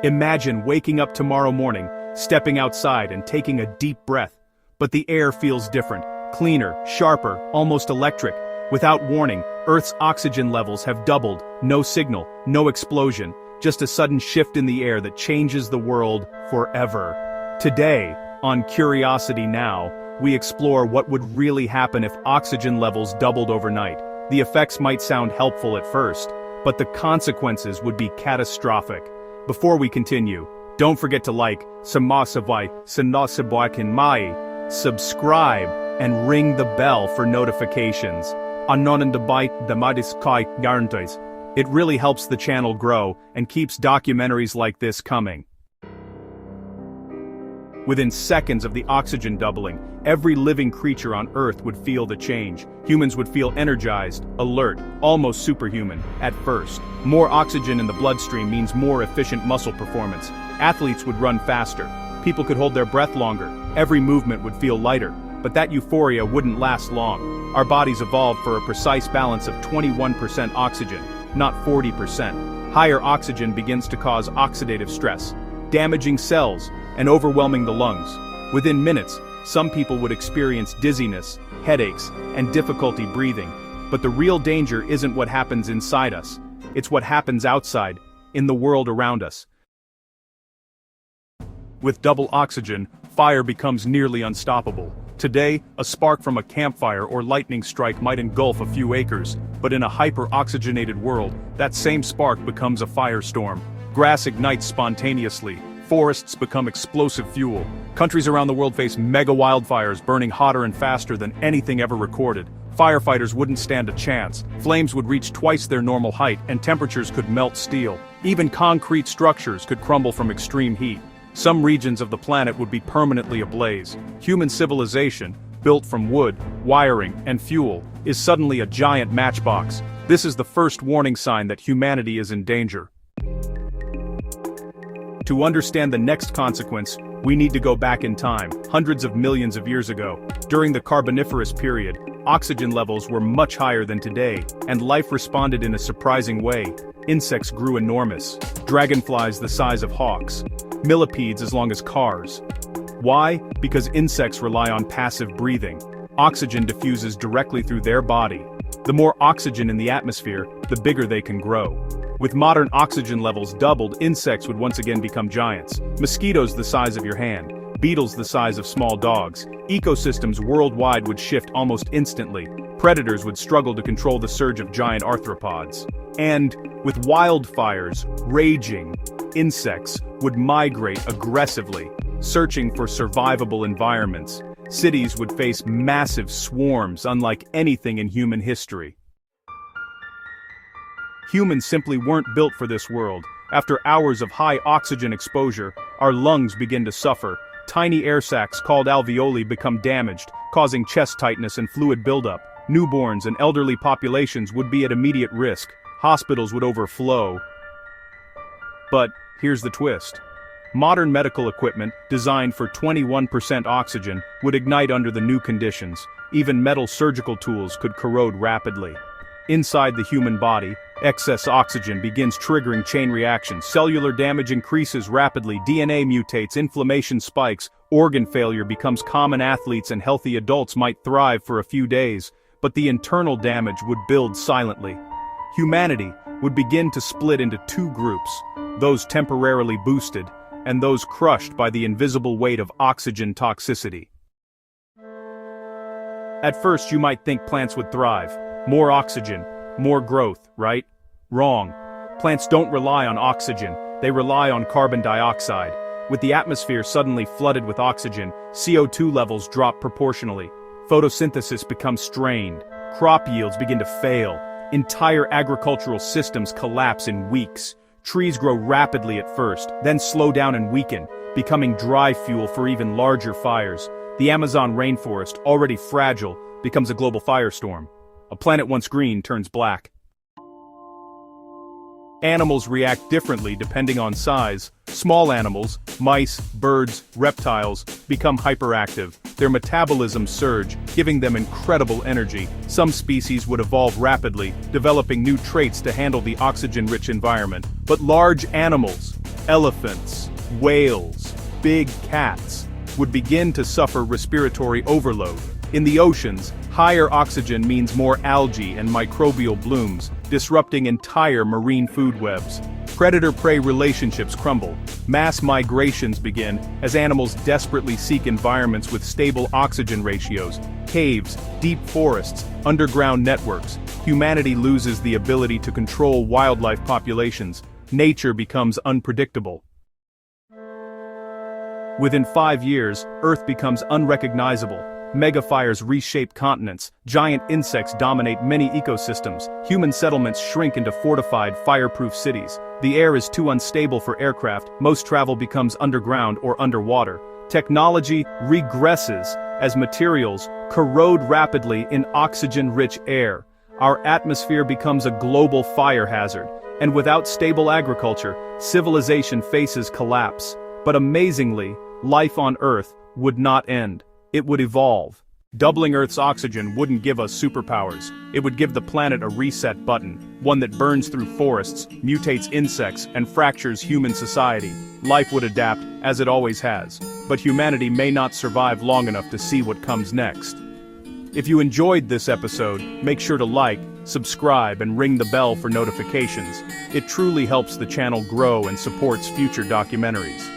Imagine waking up tomorrow morning, stepping outside and taking a deep breath. But the air feels different, cleaner, sharper, almost electric. Without warning, Earth's oxygen levels have doubled, no signal, no explosion, just a sudden shift in the air that changes the world forever. Today, on Curiosity Now, we explore what would really happen if oxygen levels doubled overnight. The effects might sound helpful at first, but the consequences would be catastrophic. Before we continue, don't forget to like, subscribe, and ring the bell for notifications. It really helps the channel grow and keeps documentaries like this coming. Within seconds of the oxygen doubling, every living creature on Earth would feel the change. Humans would feel energized, alert, almost superhuman, at first. More oxygen in the bloodstream means more efficient muscle performance. Athletes would run faster. People could hold their breath longer. Every movement would feel lighter. But that euphoria wouldn't last long. Our bodies evolved for a precise balance of 21% oxygen, not 40%. Higher oxygen begins to cause oxidative stress, damaging cells, and overwhelming the lungs. Within minutes, some people would experience dizziness, headaches, and difficulty breathing. But the real danger isn't what happens inside us. It's what happens outside, in the world around us. With double oxygen, fire becomes nearly unstoppable. Today, a spark from a campfire or lightning strike might engulf a few acres, but in a hyper-oxygenated world, that same spark becomes a firestorm. Grass ignites spontaneously. Forests become explosive fuel. Countries around the world face mega wildfires burning hotter and faster than anything ever recorded. Firefighters wouldn't stand a chance. Flames would reach twice their normal height, and temperatures could melt steel. Even concrete structures could crumble from extreme heat. Some regions of the planet would be permanently ablaze. Human civilization, built from wood, wiring, and fuel, is suddenly a giant matchbox. This is the first warning sign that humanity is in danger. To understand the next consequence, we need to go back in time, hundreds of millions of years ago. During the Carboniferous period, oxygen levels were much higher than today, and life responded in a surprising way. Insects grew enormous, dragonflies the size of hawks, millipedes as long as cars. Why? Because insects rely on passive breathing. Oxygen diffuses directly through their body. The more oxygen in the atmosphere, the bigger they can grow. With modern oxygen levels doubled, insects would once again become giants. Mosquitoes the size of your hand, beetles the size of small dogs. Ecosystems worldwide would shift almost instantly. Predators would struggle to control the surge of giant arthropods. And, with wildfires raging, insects would migrate aggressively, searching for survivable environments. Cities would face massive swarms unlike anything in human history. Humans simply weren't built for this world. After hours of high oxygen exposure, our lungs begin to suffer. Tiny air sacs called alveoli become damaged, causing chest tightness and fluid buildup. Newborns and elderly populations would be at immediate risk. Hospitals would overflow. But here's the twist. Modern medical equipment, designed for 21% oxygen, would ignite under the new conditions. Even metal surgical tools could corrode rapidly. Inside the human body, excess oxygen begins triggering chain reactions. Cellular damage increases rapidly, DNA mutates, inflammation spikes, organ failure becomes common. Athletes and healthy adults might thrive for a few days, but the internal damage would build silently. Humanity would begin to split into two groups, those temporarily boosted, and those crushed by the invisible weight of oxygen toxicity. At first you might think plants would thrive. More oxygen, more growth, right? Wrong. Plants don't rely on oxygen, they rely on carbon dioxide. With the atmosphere suddenly flooded with oxygen, CO2 levels drop proportionally. Photosynthesis becomes strained. Crop yields begin to fail. Entire agricultural systems collapse in weeks. Trees grow rapidly at first, then slow down and weaken, becoming dry fuel for even larger fires. The Amazon rainforest, already fragile, becomes a global firestorm. A planet once green turns black. Animals react differently depending on size. Small animals, mice, birds, reptiles, become hyperactive. Their metabolisms surge, giving them incredible energy. Some species would evolve rapidly, developing new traits to handle the oxygen-rich environment. But large animals, Elephants, whales, big cats would begin to suffer respiratory overload. In the oceans, higher oxygen means more algae and microbial blooms, disrupting entire marine food webs. Predator-prey relationships crumble. Mass migrations begin as animals desperately seek environments with stable oxygen ratios. Caves, deep forests, underground networks. Humanity loses the ability to control wildlife populations. Nature becomes unpredictable. Within 5 years, Earth becomes unrecognizable. Megafires reshape continents, giant insects dominate many ecosystems, human settlements shrink into fortified, fireproof cities. The air is too unstable for aircraft, most travel becomes underground or underwater. Technology regresses as materials corrode rapidly in oxygen-rich air. Our atmosphere becomes a global fire hazard, and without stable agriculture, civilization faces collapse. But amazingly, life on Earth would not end. It would evolve. Doubling Earth's oxygen wouldn't give us superpowers. It would give the planet a reset button, one that burns through forests, mutates insects, and fractures human society. Life would adapt, as it always has. But humanity may not survive long enough to see what comes next. If you enjoyed this episode, make sure to like, subscribe, and ring the bell for notifications. It truly helps the channel grow and supports future documentaries.